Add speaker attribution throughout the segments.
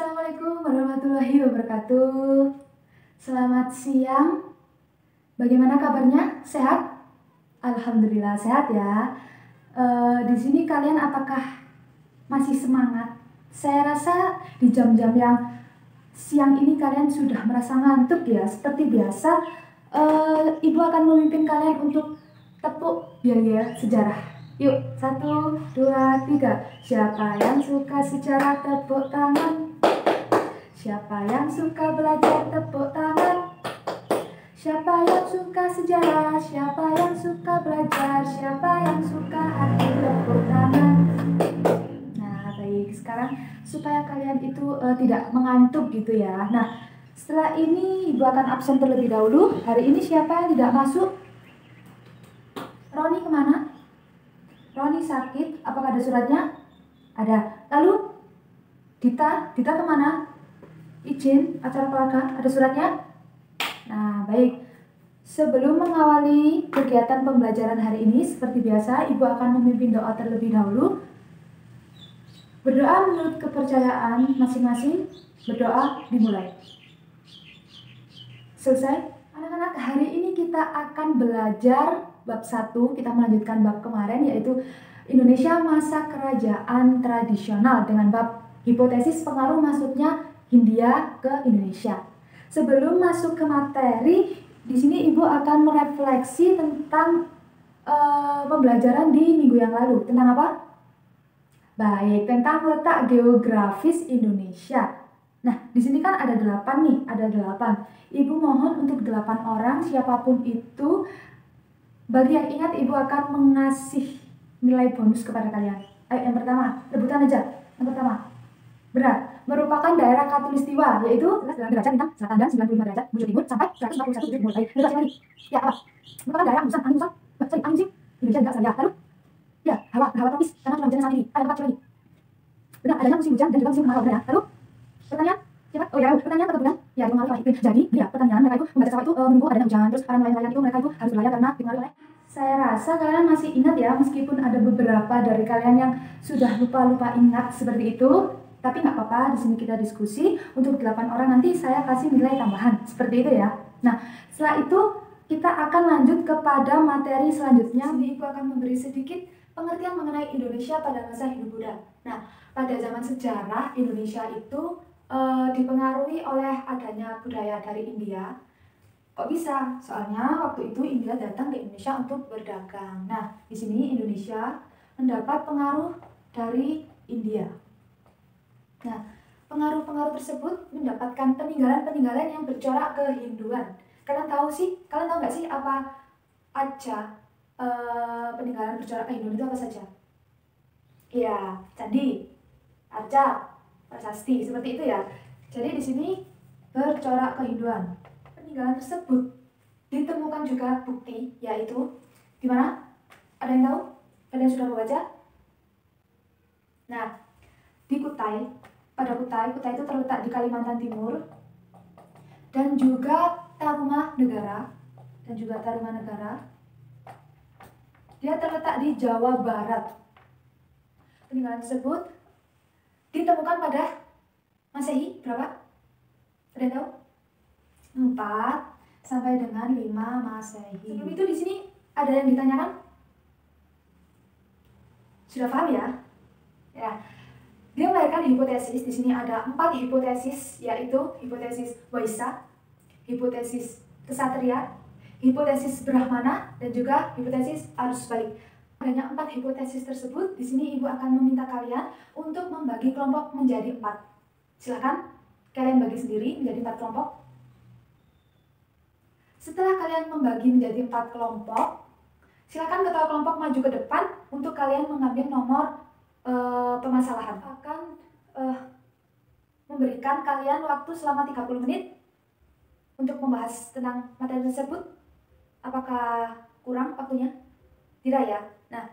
Speaker 1: Assalamualaikum warahmatullahi wabarakatuh. Selamat siang. Bagaimana kabarnya? Sehat? Alhamdulillah sehat ya. Di sini kalian apakah masih semangat? Saya rasa di jam-jam yang siang ini kalian sudah merasa ngantuk ya. Seperti biasa, Ibu akan memimpin kalian untuk tepuk biar sejarah. Yuk, 1, 2, 3. Siapa yang suka sejarah tepuk tangan? Siapa yang suka belajar tepuk tangan? Siapa yang suka sejarah? Siapa yang suka belajar? Siapa yang suka arti tepuk tangan? Nah, baik. Sekarang supaya kalian itu tidak mengantuk gitu ya. Nah, setelah ini Ibu akan absen terlebih dahulu. Hari ini siapa yang tidak masuk? Roni kemana? Roni sakit, apakah ada suratnya? Ada. Lalu Dita kemana? Izin acara keluarga, ada suratnya? Nah, baik. Sebelum mengawali kegiatan pembelajaran hari ini, seperti biasa, Ibu akan memimpin doa terlebih dahulu. Berdoa menurut kepercayaan masing-masing, berdoa dimulai. Selesai? Anak-anak, hari ini kita akan belajar bab 1, kita melanjutkan bab kemarin yaitu Indonesia masa kerajaan tradisional dengan bab hipotesis pengaruh masuknya Hindia ke Indonesia. Sebelum masuk ke materi, di sini Ibu akan merefleksi tentang pembelajaran di minggu yang lalu. Tentang apa? Baik, tentang letak geografis Indonesia. Nah, di sini kan ada 8 nih, ada 8. Ibu mohon untuk 8 orang, siapapun itu, bagi yang ingat Ibu akan mengasih nilai bonus kepada kalian. Ayo, yang pertama, rebutan aja. Yang pertama, benar, merupakan daerah khatulistiwa, yaitu derajat bintang selatan dan 95 derajat bujur timur sampai 141 bujur timur. Baik, derajat lagi. Ya, apa? Merupakan daerah hembusan angin musim Indonesia juga saja. Lalu, ya, hawa tropis karena curah hujannya saat ini. Ada 4 lagi. Benar, adanya musim hujan dan juga musim kemarau. Benar ya? Lalu, pertanyaan? Siapa? Oh ya, pertanyaan apa bukan? Ya, dipengaruhi oleh iklim. Jadi, ya, pertanyaan mereka itu membaca sawah itu menunggu adanya hujan. Terus para nelayan-nelayan itu mereka itu harus berlayar karena dipengaruhi oleh. Saya rasa kalian masih ingat ya, meskipun ada beberapa dari kalian yang sudah lupa ingat seperti itu, tapi nggak apa-apa. Di sini kita diskusi. Untuk 8 orang nanti saya kasih nilai tambahan seperti itu ya. Nah, setelah itu kita akan lanjut kepada materi selanjutnya. Ibu akan memberi sedikit pengertian mengenai Indonesia pada masa Hindu Buddha. Nah, pada zaman sejarah Indonesia itu dipengaruhi oleh adanya budaya dari India. Kok bisa? Soalnya waktu itu India datang ke Indonesia untuk berdagang. Nah, di sini Indonesia mendapat pengaruh dari India. Nah, pengaruh-pengaruh tersebut mendapatkan peninggalan-peninggalan yang bercorak kehinduan. Kalian tahu nggak sih apa aja peninggalan bercorak kehinduan itu apa saja? Iya, candi, arca, prasasti, seperti itu ya. Jadi di sini bercorak kehinduan. Peninggalan tersebut ditemukan juga bukti, yaitu di mana? Ada yang tahu? Kalian sudah membaca? Nah, di Kutai. Pada Kutai itu terletak di Kalimantan Timur, dan juga Tarumanegara, dia terletak di Jawa Barat. Peninggalan tersebut ditemukan pada Masehi berapa? Ada yang tahu? 4 sampai dengan 5 Masehi. Sebelum itu di sini ada yang ditanyakan? Sudah paham ya? Ya. Dia melahirkan hipotesis. Di sini ada 4 hipotesis, yaitu hipotesis Waisa, hipotesis Kesatria, hipotesis Brahmana, dan juga hipotesis arus balik. Adanya 4 hipotesis tersebut, di sini Ibu akan meminta kalian untuk membagi kelompok menjadi 4. Silakan kalian bagi sendiri menjadi 4 kelompok. Setelah kalian membagi menjadi 4 kelompok, silakan ketua kelompok maju ke depan untuk kalian mengambil nomor permasalahan. Akan memberikan kalian waktu selama 30 menit untuk membahas tentang materi tersebut. Apakah kurang waktunya? Tidak ya. Nah,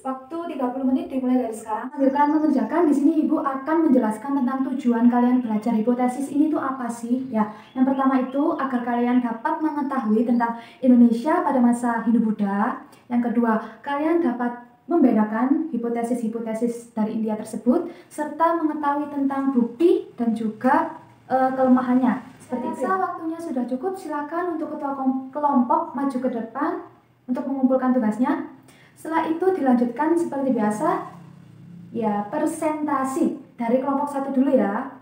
Speaker 1: waktu 30 menit dimulai dari sekarang. Sambil mengerjakan, di sini Ibu akan menjelaskan tentang tujuan kalian belajar hipotesis ini tuh apa sih? Ya, yang pertama itu agar kalian dapat mengetahui tentang Indonesia pada masa Hindu Buddha. Yang kedua, kalian dapat membedakan hipotesis-hipotesis dari India tersebut serta mengetahui tentang bukti dan juga kelemahannya. Seperti itu. Waktunya sudah cukup, silakan untuk ketua kelompok maju ke depan untuk mengumpulkan tugasnya. Setelah itu dilanjutkan seperti biasa, ya presentasi dari kelompok satu dulu ya.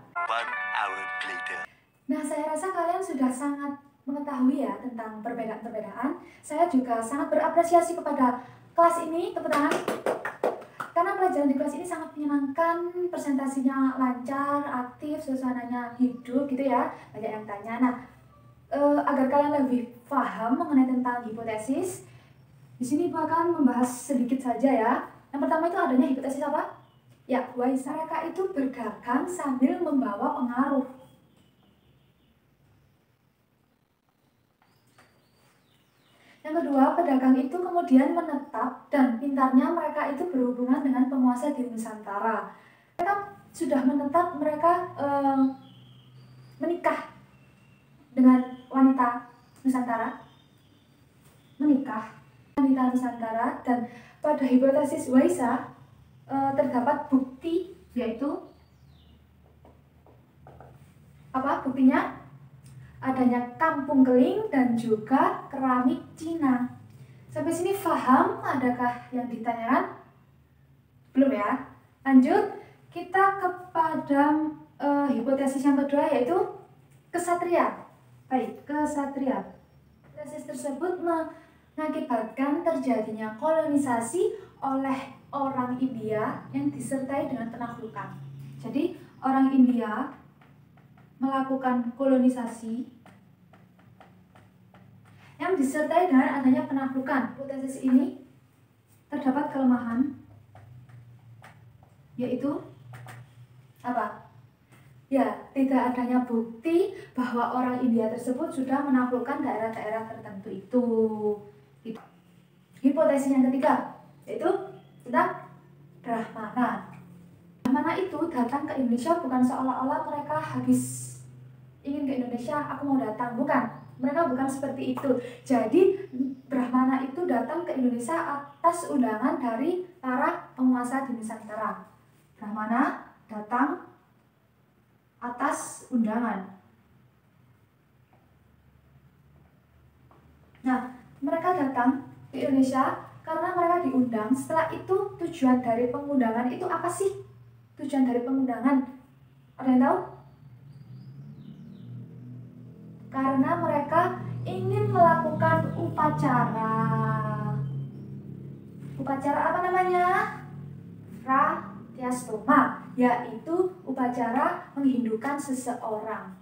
Speaker 1: Nah, saya rasa kalian sudah sangat mengetahui ya tentang perbedaan-perbedaan. Saya juga sangat berapresiasi kepada kelas ini, tepuk tangan. Karena pelajaran di kelas ini sangat menyenangkan, presentasinya lancar, aktif, suasananya hidup gitu ya, banyak yang tanya. Nah, agar kalian lebih paham mengenai tentang hipotesis, di sini bahkan membahas sedikit saja ya. Yang pertama itu adanya hipotesis apa? Ya, Waisa. Mereka itu berdagang sambil membawa pengaruh. Yang kedua, pedagang itu kemudian menetap dan pintarnya mereka itu berhubungan dengan penguasa di Nusantara. Mereka sudah menetap, mereka menikah dengan wanita Nusantara, dan pada hipotesis Waisa terdapat bukti, yaitu apa buktinya? Adanya kampung keling dan juga keramik Cina. Sampai sini paham? Adakah yang ditanyakan? Belum ya? Lanjut, kita kepada hipotesis yang kedua, yaitu kesatria. Baik, kesatria. Hipotesis tersebut mengakibatkan terjadinya kolonisasi oleh orang India yang disertai dengan penaklukan. Jadi, orang India melakukan kolonisasi yang disertai dengan adanya penaklukan. Hipotesis ini terdapat kelemahan, yaitu apa? Ya, tidak adanya bukti bahwa orang India tersebut sudah menaklukkan daerah-daerah tertentu itu. Hipotesis yang ketiga, yaitu tentang Brahmana. Brahmana itu datang ke Indonesia bukan seolah-olah mereka habis ingin ke Indonesia, aku mau datang, bukan. Mereka bukan seperti itu. Jadi Brahmana itu datang ke Indonesia atas undangan dari para penguasa di Nusantara. Brahmana datang atas undangan. Nah, mereka datang ke Indonesia karena mereka diundang. Setelah itu tujuan dari pengundangan itu apa sih? Tujuan dari pengundangan, ada yang tahu? Karena mereka ingin melakukan upacara. Upacara apa namanya? Ratyastoma, yaitu upacara menghindukan seseorang.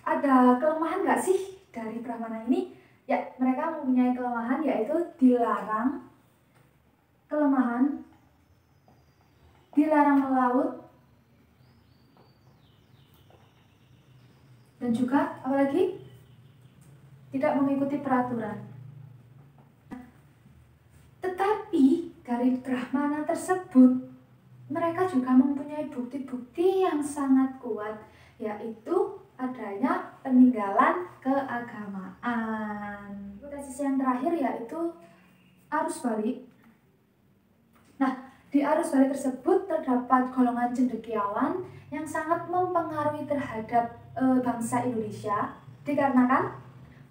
Speaker 1: Ada kelemahan nggak sih dari Brahmana ini? Ya, mereka mempunyai kelemahan, yaitu dilarang melaut, dan juga apalagi tidak mengikuti peraturan. Tetapi dari Brahmana tersebut mereka juga mempunyai bukti-bukti yang sangat kuat, yaitu adanya peninggalan keagamaan. Hipotesis yang terakhir yaitu arus balik. Nah, di arus balik tersebut terdapat golongan cendekiawan yang sangat mempengaruhi terhadap bangsa Indonesia, dikarenakan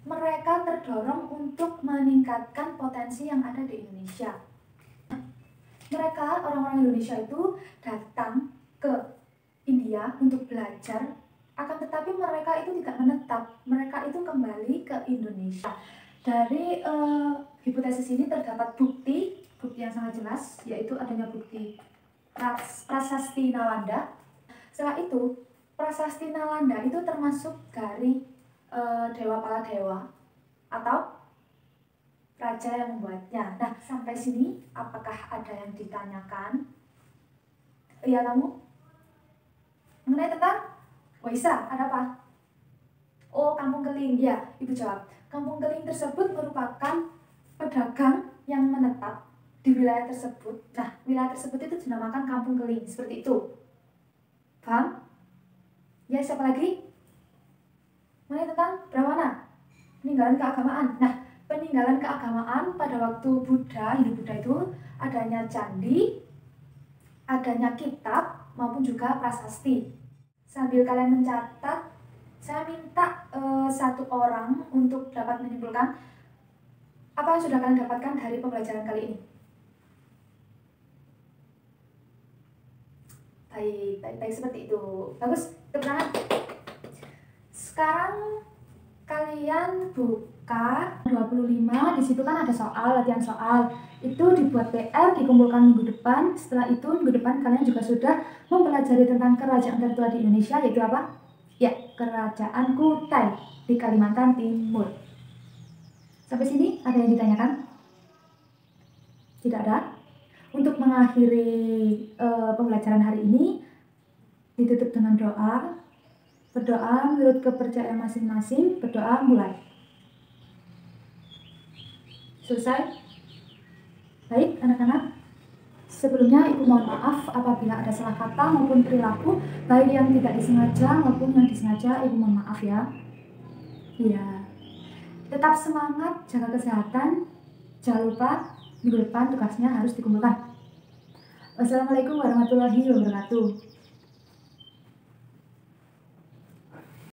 Speaker 1: mereka terdorong untuk meningkatkan potensi yang ada di Indonesia. Mereka, orang-orang Indonesia itu datang ke India untuk belajar, akan tetapi mereka itu tidak menetap, mereka itu kembali ke Indonesia. Dari hipotesis ini terdapat bukti yang sangat jelas, yaitu adanya bukti prasasti Nalanda. Setelah itu, prasasti Nalanda itu termasuk dari Dewa Paladewa atau raja yang membuatnya. Nah, sampai sini apakah ada yang ditanyakan? Iya, kamu? Mengenai tentang Waisa, ada apa? Oh, Kampung Keling. Ya, Ibu jawab. Kampung Keling tersebut merupakan pedagang yang menetap di wilayah tersebut. Nah, wilayah tersebut itu dinamakan Kampung Keling, seperti itu. Paham? Ya, siapa lagi? Mengenai tentang Brahmana, peninggalan keagamaan. Nah, peninggalan keagamaan pada waktu Hindu Buddha itu adanya candi, adanya kitab, maupun juga prasasti. Sambil kalian mencatat, saya minta satu orang untuk dapat menyimpulkan apa yang sudah kalian dapatkan dari pembelajaran kali ini. Baik, seperti itu. Bagus, tepuk tangan. Sekarang kalian buka 25, di situ kan ada soal, latihan soal. Itu dibuat PR, dikumpulkan minggu depan. Setelah itu minggu depan kalian juga sudah mempelajari tentang kerajaan tertua di Indonesia, yaitu apa? Ya, Kerajaan Kutai di Kalimantan Timur. Sampai sini ada yang ditanyakan? Tidak ada? Untuk mengakhiri pembelajaran hari ini, ditutup dengan doa. Berdoa menurut kepercayaan masing-masing. Berdoa mulai. Selesai? Baik, anak-anak. Sebelumnya Ibu mohon maaf apabila ada salah kata maupun perilaku, baik yang tidak disengaja maupun yang disengaja. Ibu mohon maaf ya. Iya. Tetap semangat, jaga kesehatan. Jangan lupa minggu depan tugasnya harus dikumpulkan. Wassalamualaikum warahmatullahi wabarakatuh.